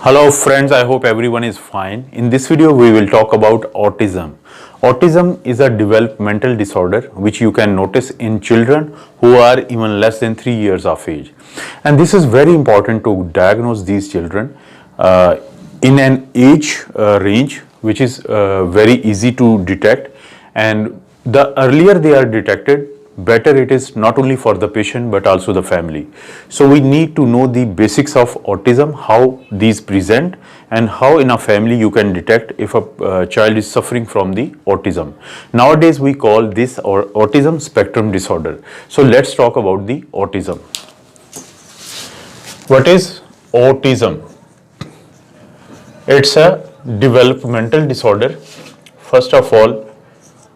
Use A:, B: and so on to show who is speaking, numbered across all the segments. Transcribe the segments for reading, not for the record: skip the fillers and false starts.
A: Hello friends, I hope everyone is fine. In this video, we will talk about autism. Autism is a developmental disorder which you can notice in children who are even less than 3 years of age. And this is very important to diagnose these children in an age range which is very easy to detect. And the earlier they are detected, better it is not only for the patient but also the family. So we need to know the basics of autism, how these present and how in a family you can detect if a child is suffering from the autism. Nowadays we call this autism spectrum disorder. So let's talk about the autism. What is autism? It's a developmental disorder. First of all,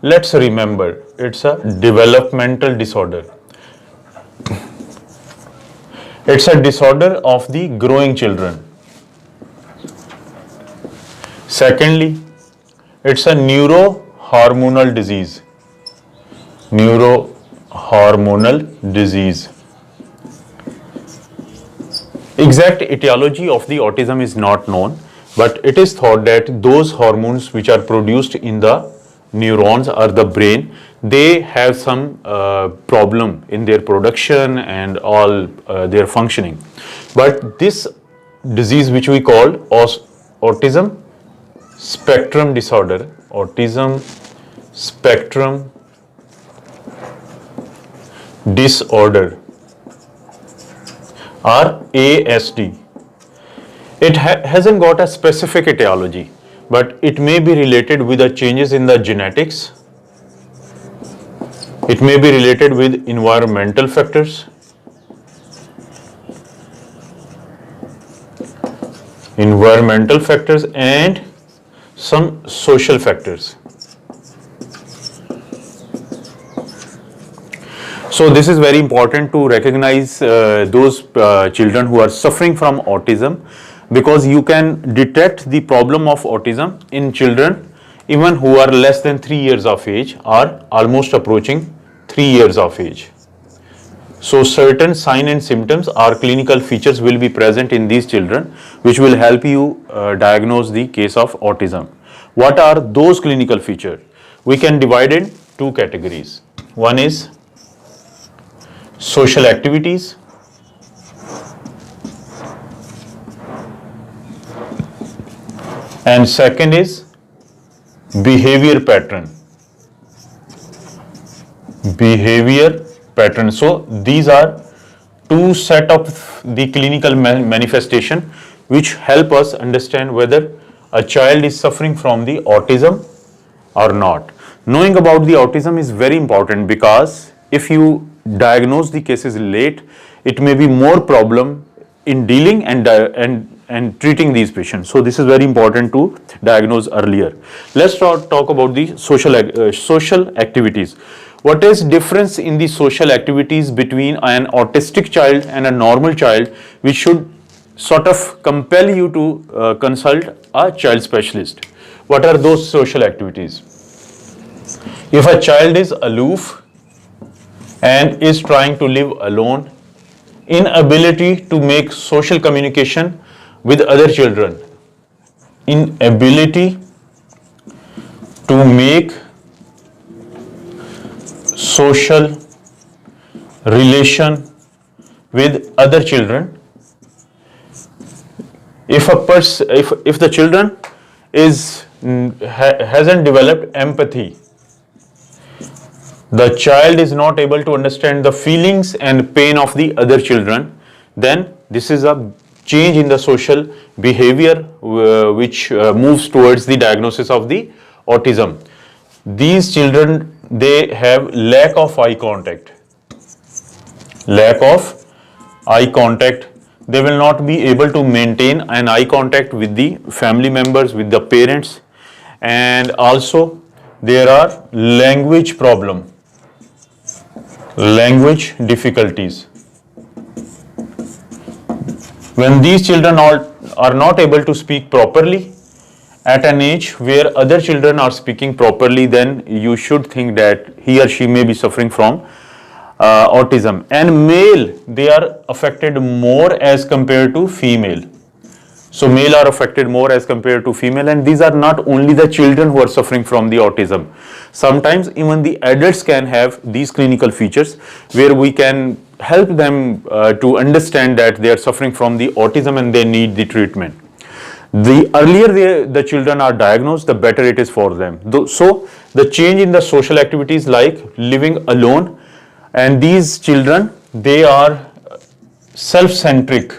A: let's remember, it's a developmental disorder. It's a disorder of the growing children. Secondly, it's a neurohormonal disease. Neurohormonal disease. Exact etiology of the autism is not known, but it is thought that those hormones which are produced in the neurons or the brain, they have some problem in their production and all their functioning. But this disease which we call autism spectrum disorder, autism spectrum disorder or ASD, it hasn't got a specific etiology, but it may be related with the changes in the genetics. It may be related with environmental factors. Environmental factors and some social factors. So this is very important to recognize those children who are suffering from autism, because you can detect the problem of autism in children even who are less than 3 years of age or almost approaching 3 years of age. So certain signs and symptoms or clinical features will be present in these children which will help you diagnose the case of autism. What are those clinical features? We can divide in two categories. One is social activities, and second is behavior pattern. Behavior pattern. So these are two set of the clinical manifestation which help us understand whether a child is suffering from the autism or not. Knowing about the autism is very important, because if you diagnose the cases late, it may be more problem in dealing and treating these patients. So this is very important to diagnose earlier. Let's talk about the social activities. What is difference in the social activities between an autistic child and a normal child, which should sort of compel you to consult a child specialist? What are those social activities? If a child is aloof and is trying to live alone, inability to make social communication with other children, inability to make social relation with other children. If the children hasn't developed empathy, the child is not able to understand the feelings and pain of the other children, then this is a change in the social behavior which moves towards the diagnosis of the autism. These children, they have lack of eye contact. Lack of eye contact. They will not be able to maintain an eye contact with the family members, with the parents, and also there are language problem. Language difficulties. When these children are not able to speak properly at an age where other children are speaking properly, then you should think that he or she may be suffering from autism. And male, they are affected more as compared to female. So male are affected more as compared to female, and these are not only the children who are suffering from the autism. Sometimes even the adults can have these clinical features where we can help them to understand that they are suffering from the autism and they need the treatment. The earlier the children are diagnosed, the better it is for them. So the change in the social activities like living alone, and these children, they are self-centric,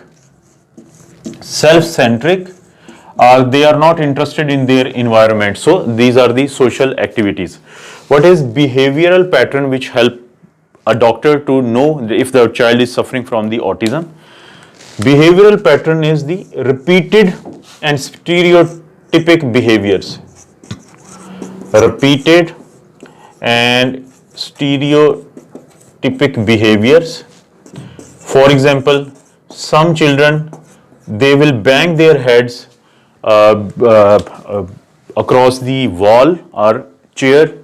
A: they are not interested in their environment. So these are the social activities. What is behavioral pattern which help a doctor to know if the child is suffering from the autism? Behavioral pattern is the repeated and stereotypic behaviors. Repeated and stereotypic behaviors. For example, some children, they will bang their heads across the wall or chair.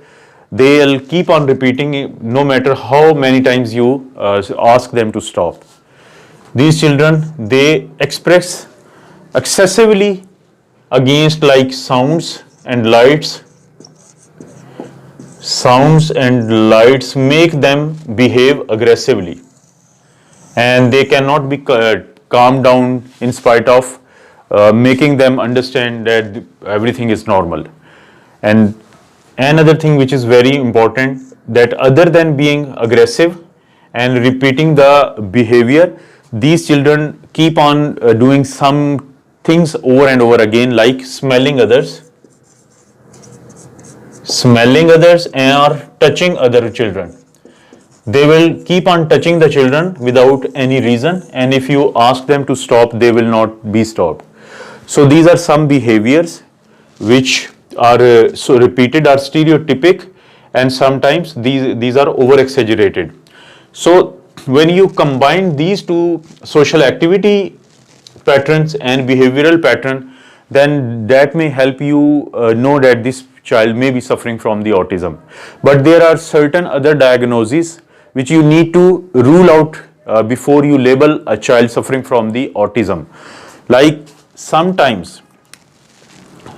A: They'll keep on repeating it no matter how many times you ask them to stop. These children, they express excessively against like sounds and lights. Sounds and lights make them behave aggressively, and they cannot be calmed down in spite of making them understand that everything is normal. And another thing which is very important, that other than being aggressive and repeating the behavior, these children keep on doing some things over and over again, like smelling others or touching other children. They will keep on touching the children without any reason, and if you ask them to stop, they will not be stopped. So these are some behaviors which are so repeated, are stereotypic, and sometimes these are over exaggerated. So when you combine these two, social activity patterns and behavioral pattern, then that may help you know that this child may be suffering from the autism. But there are certain other diagnoses which you need to rule out before you label a child suffering from the autism. Like sometimes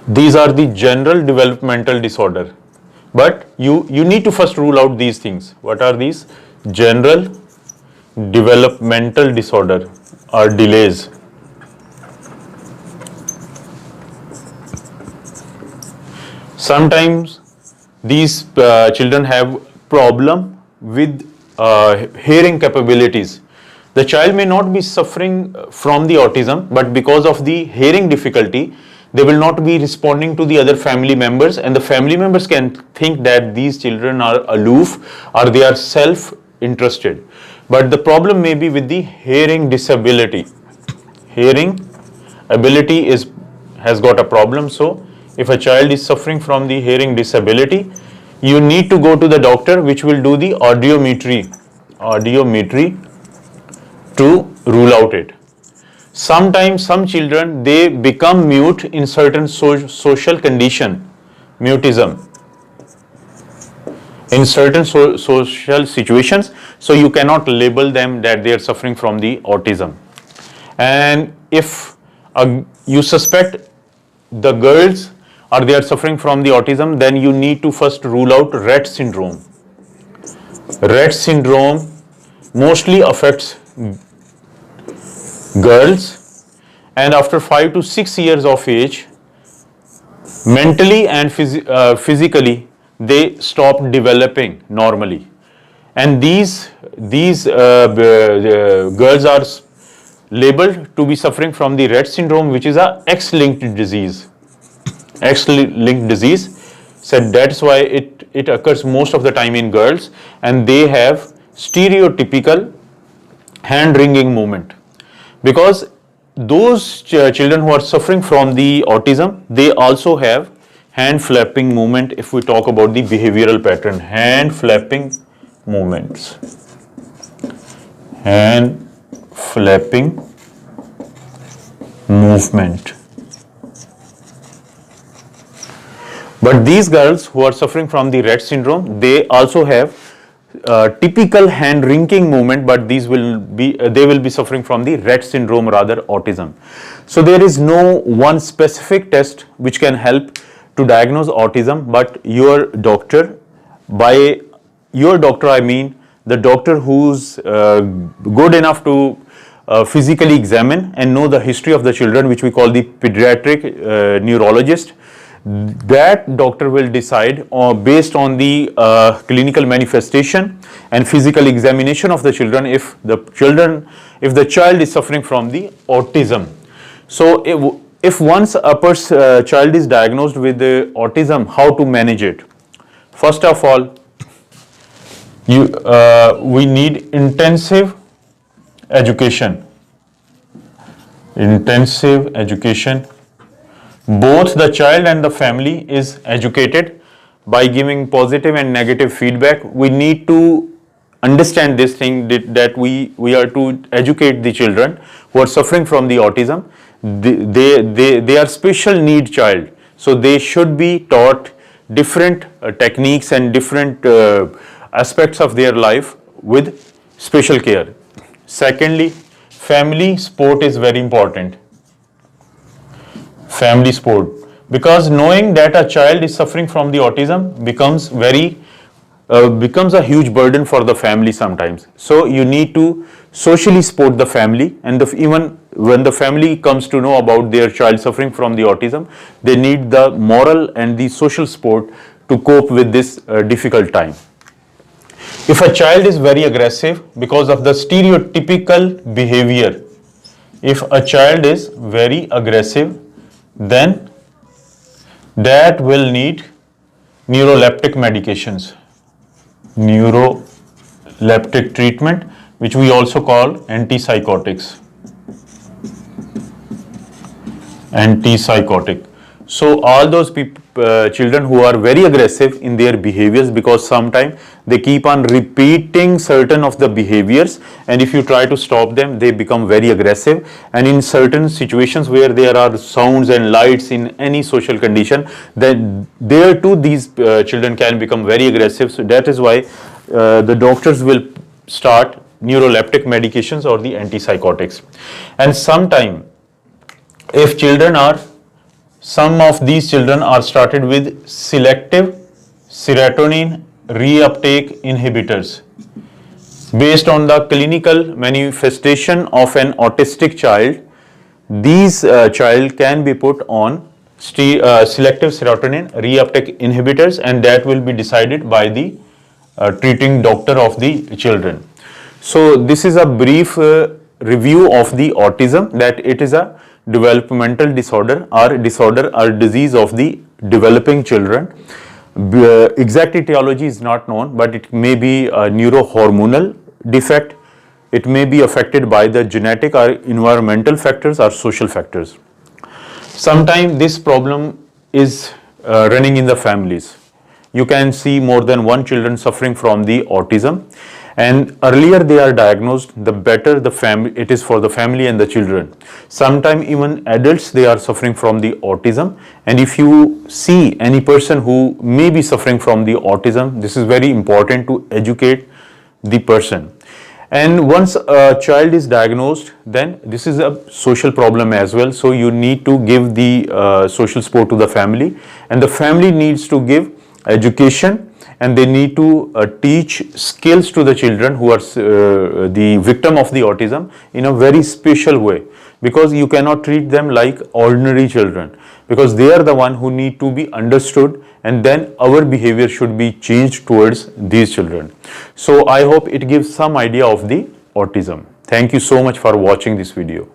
A: these are the general developmental disorder, but you need to first rule out these things. What are these? General developmental disorder or delays. Sometimes these children have problem with hearing capabilities. The child may not be suffering from the autism, but because of the hearing difficulty, they will not be responding to the other family members, and the family members can think that these children are aloof or they are self-interested. But the problem may be with the hearing disability. Hearing ability has got a problem. So if a child is suffering from the hearing disability, you need to go to the doctor, which will do the audiometry to rule out it. Sometimes some children, they become mute in certain social condition, mutism, in certain social situations, so you cannot label them that they are suffering from the autism. And if you suspect the girls or they are suffering from the autism, then you need to first rule out Rett syndrome. Rett syndrome mostly affects girls, and after 5 to 6 years of age, mentally and physically, they stop developing normally. And these girls are labeled to be suffering from the Rett syndrome, which is a X-linked disease. X-linked disease, said that's why it occurs most of the time in girls, and they have stereotypical hand wringing movement. Because those children who are suffering from the autism, they also have hand flapping movement. If we talk about the behavioral pattern, hand flapping movements, hand flapping movement. But these girls who are suffering from the Rett syndrome, they also have typical hand wringing movement, but these will be they will be suffering from the Rett syndrome, rather autism. So there is no one specific test which can help to diagnose autism, but your doctor, by your doctor I mean the doctor who's good enough to physically examine and know the history of the children, which we call the pediatric neurologist. That doctor will decide based on the clinical manifestation and physical examination of the children if the child is suffering from the autism. So if once a child is diagnosed with the autism, how to manage it? First of all, we need intensive education. Intensive education. Both the child and the family is educated by giving positive and negative feedback. We need to understand this thing that we are to educate the children who are suffering from the autism. They are special need child, so they should be taught different techniques and different aspects of their life with special care. Secondly, family support is very important. Family support, because knowing that a child is suffering from the autism becomes a huge burden for the family sometimes. So you need to socially support the family, and even when the family comes to know about their child suffering from the autism, they need the moral and the social support to cope with this difficult time. If a child is very aggressive because of the stereotypical behavior, if a child is very aggressive, then that will need neuroleptic medications, neuroleptic treatment, which we also call antipsychotics. Antipsychotic. So all those children who are very aggressive in their behaviors, because sometimes they keep on repeating certain of the behaviors, and if you try to stop them, they become very aggressive. And in certain situations where there are sounds and lights in any social condition, then there too these children can become very aggressive. So that is why the doctors will start neuroleptic medications or the antipsychotics. And sometime if some of these children are started with selective serotonin reuptake inhibitors. Based on the clinical manifestation of an autistic child, these child can be put on selective serotonin reuptake inhibitors, and that will be decided by the treating doctor of the children. So this is a brief review of the autism, that it is a developmental disorder or disease of the developing children. Exact etiology is not known, but it may be a neurohormonal defect. It may be affected by the genetic or environmental factors or social factors. Sometimes this problem is running in the families. You can see more than one children suffering from the autism, and earlier they are diagnosed, the better it is for the family and the children. Sometimes even adults, they are suffering from the autism, and if you see any person who may be suffering from the autism, this is very important to educate the person. And once a child is diagnosed, then this is a social problem as well. So you need to give the social support to the family, and the family needs to give education, and they need to teach skills to the children who are the victim of the autism in a very special way, because you cannot treat them like ordinary children, because they are the one who need to be understood, and then our behavior should be changed towards these children. So I hope it gives some idea of the autism. Thank you so much for watching this video.